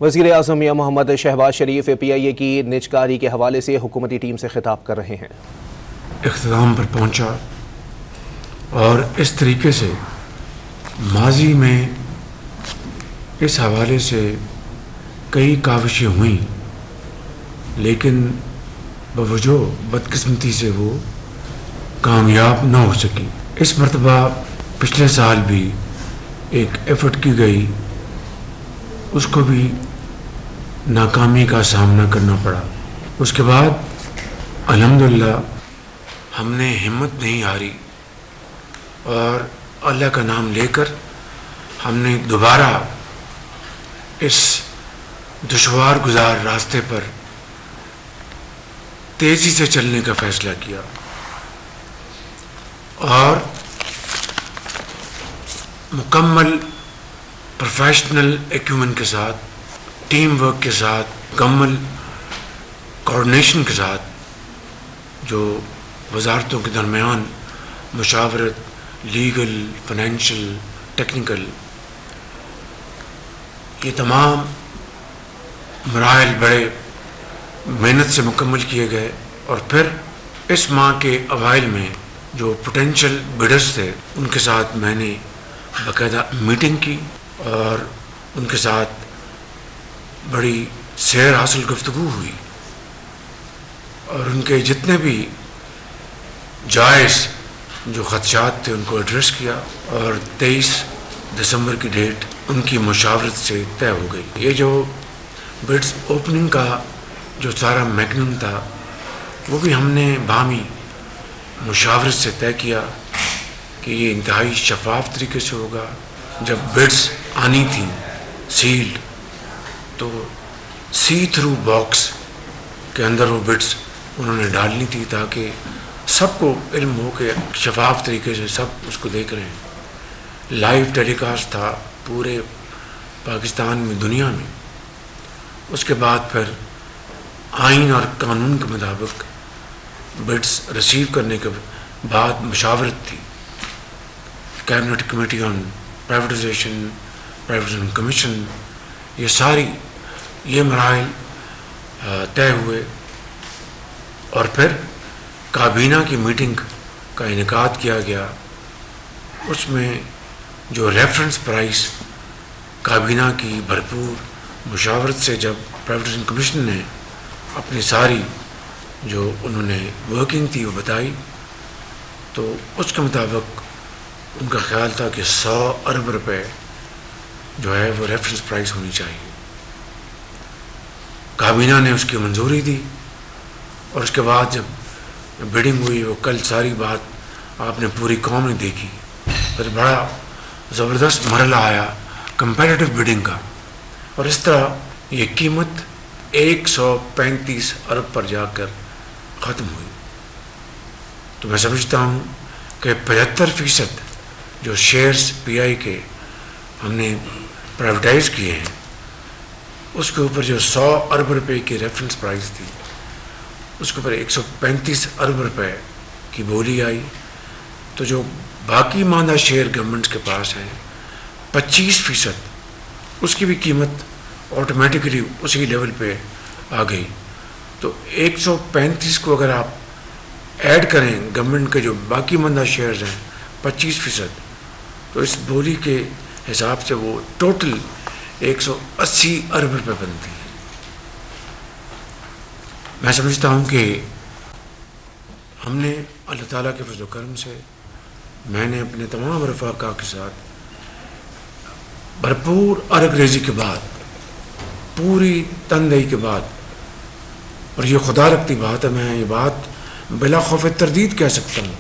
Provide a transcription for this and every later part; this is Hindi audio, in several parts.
वज़ीर आज़म मियां मोहम्मद शहबाज शरीफ PIA की निजकारी के हवाले से हुकूमती टीम से खिताब कर रहे हैं। इख्तिताम पर पहुंचा और इस तरीके से माजी में इस हवाले से कई काविशें हुई, लेकिन बवजह बदकिस्मती से वो कामयाब न हो सकी। इस मरतबा पिछले साल भी एक एफर्ट की गई, उसको भी नाकामी का सामना करना पड़ा। उसके बाद अल्हम्दुलिल्लाह हमने हिम्मत नहीं हारी और अल्लाह का नाम लेकर हमने दोबारा इस दुश्वार गुजार रास्ते पर तेज़ी से चलने का फ़ैसला किया और मुकम्मल प्रोफेशनल एक्यूमेंट के साथ, टीम वर्क के साथ, मुकम्मल कोऑर्डिनेशन के साथ, जो वजारतों के दरमियान मुशावरत, लीगल, फाइनेंशियल, टेक्निकल, ये तमाम मराहिल बड़े मेहनत से मुकम्मल किए गए। और फिर इस माह के अवाइल में जो पोटेंशियल बिडर्स थे उनके साथ मैंने बाकायदा मीटिंग की और उनके साथ बड़ी सैर हासिल गुफ्तगू हुई और उनके जितने भी जायज़ जो खदशात थे उनको एड्रेस किया और 23 दिसंबर की डेट उनकी मुशावरत से तय हो गई। ये जो बिड्स ओपनिंग का जो सारा मैकेनिज्म था वो भी हमने बाहमी मुशावरत से तय किया कि ये इंतहाई शफाफ तरीके से होगा। जब बिड्स आनी थी सील्ड, तो सी थ्रू बॉक्स के अंदर वो बिड्स उन्होंने डालनी थी ताकि सबको इल्म हो के शफाफ तरीके से सब उसको देख रहे हैं। लाइव टेलीकास्ट था पूरे पाकिस्तान में, दुनिया में। उसके बाद फिर आइन और कानून के मुताबिक बिड्स रिसीव करने के बाद मुशावरत थी। Cabinet committee on privatisation commission, ये मराहिल तय हुए और फिर काबीना की मीटिंग का इनेकाद किया गया। उसमें जो रेफरेंस प्राइस काबीना की भरपूर मुशावरत से जब प्राइवेटाइजेशन कमीशन ने अपनी सारी जो उन्होंने वर्किंग थी वो बताई, तो उसके मुताबिक उनका ख्याल था कि 100 अरब रुपए जो है वो रेफरेंस प्राइस होनी चाहिए। काबीना ने उसकी मंजूरी दी और उसके बाद जब बिडिंग हुई, वो कल सारी बात आपने पूरी कौम ने देखी। फिर बड़ा ज़बरदस्त मरला आया कंपैरेटिव बिडिंग का और इस तरह ये कीमत 135 अरब पर जाकर ख़त्म हुई। तो मैं समझता हूँ कि 75% जो शेयर्स PI के हमने प्राइवेटाइज किए हैं, उसके ऊपर जो 100 अरब रुपए की रेफरेंस प्राइस थी, उसके ऊपर 135 अरब रुपए की बोली आई। तो जो बाकी मांदा शेयर गवर्नमेंट के पास हैं 25%, उसकी भी कीमत ऑटोमेटिकली उसी लेवल पे आ गई। तो 135 को अगर आप ऐड करें गवर्नमेंट के जो बाकी मांदा शेयर्स हैं 25%, तो इस बोली के हिसाब से वो टोटल 180 अरब रुपये बनती है। मैं समझता हूँ कि हमने अल्लाह ताला के फज़ल करम से, मैंने अपने तमाम रफ़ाक़ा के साथ भरपूर अरगरेज़ी के बाद, पूरी तनदेही के बाद, और ये खुदा रखती बात है, मैं ये बात बिला खौफ तरदीद कह सकता हूँ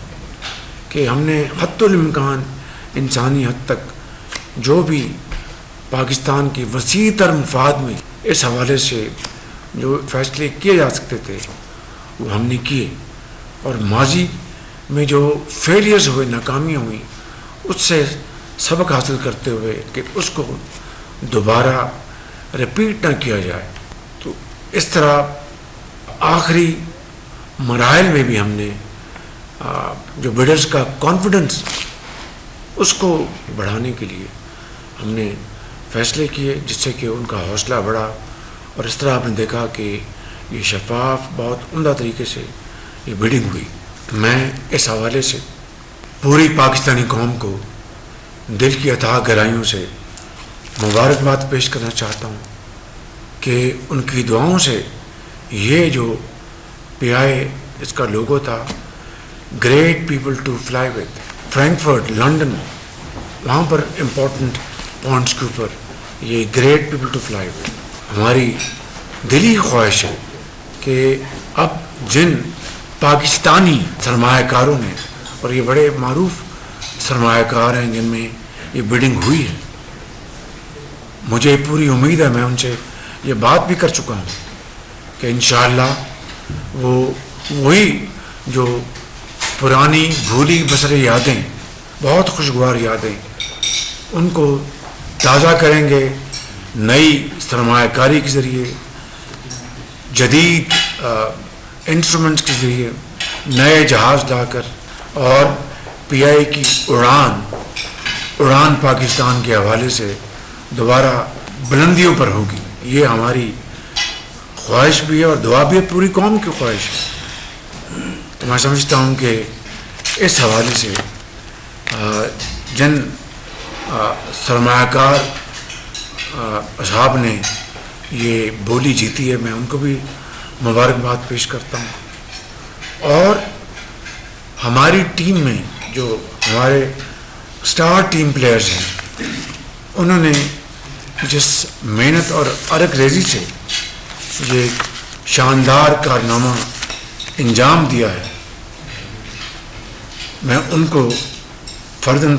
कि हमने हद्दुल इम्कान इंसानी हद तक जो भी पाकिस्तान की वसी तर मफाद में इस हवाले से जो फैसले किए जा सकते थे वो हमने किए। और माजी में जो फेलियर्स हुए, नाकामियाँ हुई, उससे सबक हासिल करते हुए कि उसको दोबारा रिपीट ना किया जाए। तो इस तरह आखिरी मराहल में भी हमने जो बिडर्स का कॉन्फिडेंस उसको बढ़ाने के लिए हमने फैसले किए जिससे कि उनका हौसला बढ़ा, और इस तरह आपने देखा कि ये शफाफ बहुत उम्दा तरीके से ये बिडिंग हुई। तो मैं इस हवाले से पूरी पाकिस्तानी कौम को दिल की अथाह गहराइयों से मुबारकबाद पेश करना चाहता हूँ कि उनकी दुआओं से ये जो PI इसका लोगो था, great people to fly with, Frankfurt, London, वहाँ पर इम्पोर्टेंट पॉइंट्स के ऊपर ये great people to fly with, हमारी दिली ख्वाहिश है कि अब जिन पाकिस्तानी सरमायाकारों ने, और ये बड़े मारूफ सरमायाकार हैं जिनमें ये बिडिंग हुई है, मुझे पूरी उम्मीद है, मैं उनसे ये बात भी कर चुका हूँ कि इंशाअल्लाह वो वही जो पुरानी भूली बसरे यादें, बहुत खुशगवार यादें, उनको ताज़ा करेंगे नई सरमायाकारी के ज़रिए, जदीद इंस्ट्रूमेंट्स के ज़रिए, नए जहाज़ लाकर, और PI की उड़ान पाकिस्तान के हवाले से दोबारा बुलंदियों पर होगी। ये हमारी ख्वाहिश भी है और दुआ भी है, पूरी कौम की ख्वाहिश है। तो मैं समझता हूँ कि इस हवाले से जिन सरमायाकार असहाब ने ये बोली जीती है, मैं उनको भी मुबारकबाद पेश करता हूँ। और हमारी टीम में जो हमारे स्टार टीम प्लेयर्स हैं, उन्होंने जिस मेहनत और अरक रेजी से ये शानदार कारनामा इंजाम दिया है, मैं उनको फ़र्दन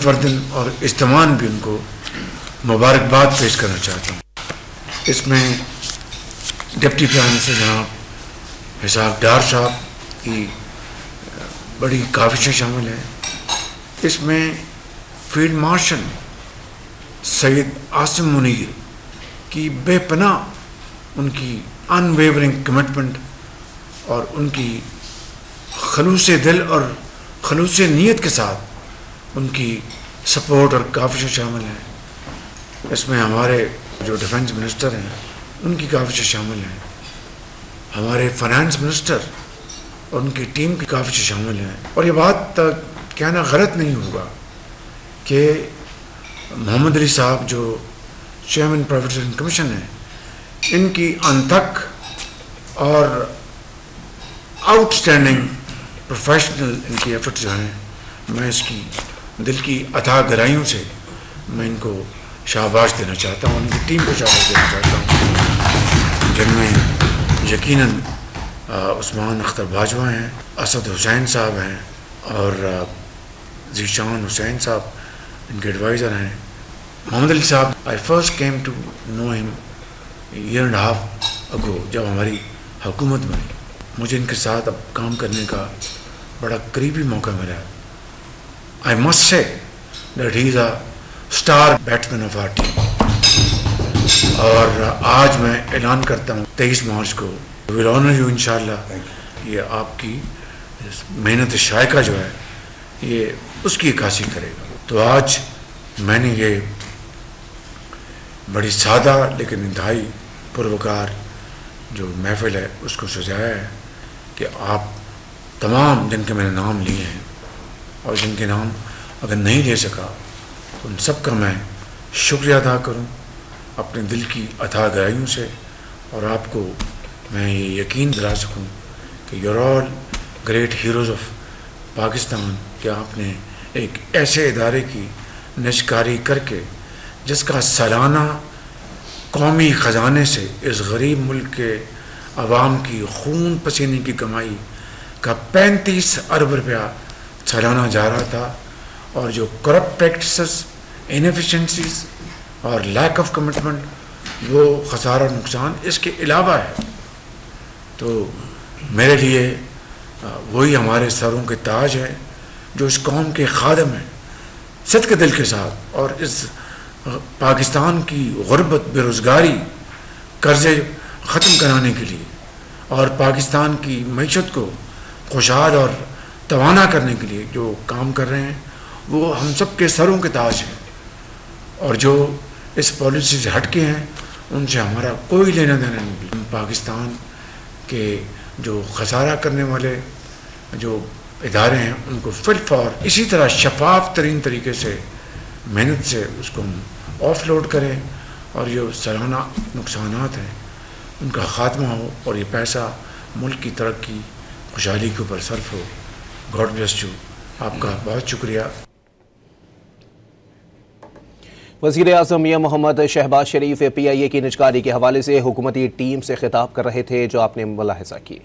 और इज्तमान भी उनको मुबारकबाद पेश करना चाहता हूँ। इसमें डिप्टी प्राइम मिनिस्टर जनाब हिसाब डार साहब की बड़ी काविशें शामिल हैं। इसमें फील्ड मार्शल सैयद आसिम मुनीर की बेपनाह उनकी अनवेवरिंग कमिटमेंट और उनकी खलूस दिल और खलूस नीयत के साथ उनकी सपोर्ट और काविशें शामिल हैं। इसमें हमारे जो डिफेंस मिनिस्टर हैं उनकी काविशें शामिल हैं, हमारे फाइनेंस मिनिस्टर और उनकी टीम की काविशें शामिल हैं। और ये बात कहना गलत नहीं होगा कि मोहम्मद अली साहब जो चेयरमैन प्राइवेट सेक्टर कमीशन है, इनकी अनथक और आउटस्टैंडिंग प्रोफेशनल इनकी एफर्ट जो हैं, मैं इसकी दिल की अथाह गहराइयों से मैं इनको शाबाश देना चाहता हूँ, उनकी टीम को शाबाश देना चाहता हूँ, जिनमें यकीनन उस्मान अख्तर बाजवा हैं, असद हुसैन साहब हैं और ज़ीशान हुसैन साहब इनके एडवाइज़र हैं। मोहम्मद अली साहब, I first came to know him year and half ago, जब हमारी हुकूमत बनी, मुझे इनके साथ अब काम करने का बड़ा करीबी मौका मिला। I must say that he is a star batsman of our team. और आज मैं ऐलान करता हूँ 23 मार्च को विल ऑनर यू इंशाअल्लाह। ये आपकी मेहनत शायका जो है ये उसकी अक्कासी करेगा। तो आज मैंने ये बड़ी सादा लेकिन इंतहाई पुरवकार जो महफिल है उसको सजाया है कि आप तमाम जिनके मैंने नाम लिए हैं और जिनके नाम अगर नहीं ले सका तो उन सब का मैं शुक्रिया अदा करूं अपने दिल की अथाह गहराइयों से, और आपको मैं ये यकीन दिला सकूं कि you're all great heroes of Pakistan, कि आपने एक ऐसे इदारे की निजकारी करके जिसका सालाना कौमी ख़जाने से इस गरीब मुल्क के अवाम की खून पसीने की कमाई का 35 अरब रुपया सालाना जा रहा था, और जो करप्ट प्रैक्टिसेस, इनएफिशिएंसीज और लैक ऑफ कमिटमेंट, वो ख़सारा नुकसान इसके अलावा है। तो मेरे लिए वही हमारे सरों के ताज है जो इस कौम के खादम हैं, सदके दिल के साथ, और इस पाकिस्तान की गुर्बत, बेरोज़गारी, कर्ज़े ख़त्म कराने के लिए और पाकिस्तान की मईशत को खुशहाल और तवाना करने के लिए जो काम कर रहे हैं वो हम सब के सरों के ताज हैं। और जो इस पॉलिसी से हट के हैं, उनसे हमारा कोई लेना देना नहीं। हम पाकिस्तान के जो खसारा करने वाले जो इदारे हैं उनको फिलफॉर इसी तरह शफाफ तरीन तरीके से मेहनत से उसको हम ऑफलोड करें और जो सालाना नुकसानात हैं उनका ख़ात्मा हो और ये पैसा मुल्क की तरक्की खुशहाली के ऊपर सर्फ हो। God bless you. आपका बहुत शुक्रिया। वज़ीर आज़म मियां मोहम्मद शहबाज शरीफ PIA की निजकारी के हवाले से हुकूमती टीम से खिताब कर रहे थे, जो आपने मुलाहिज़ा किए।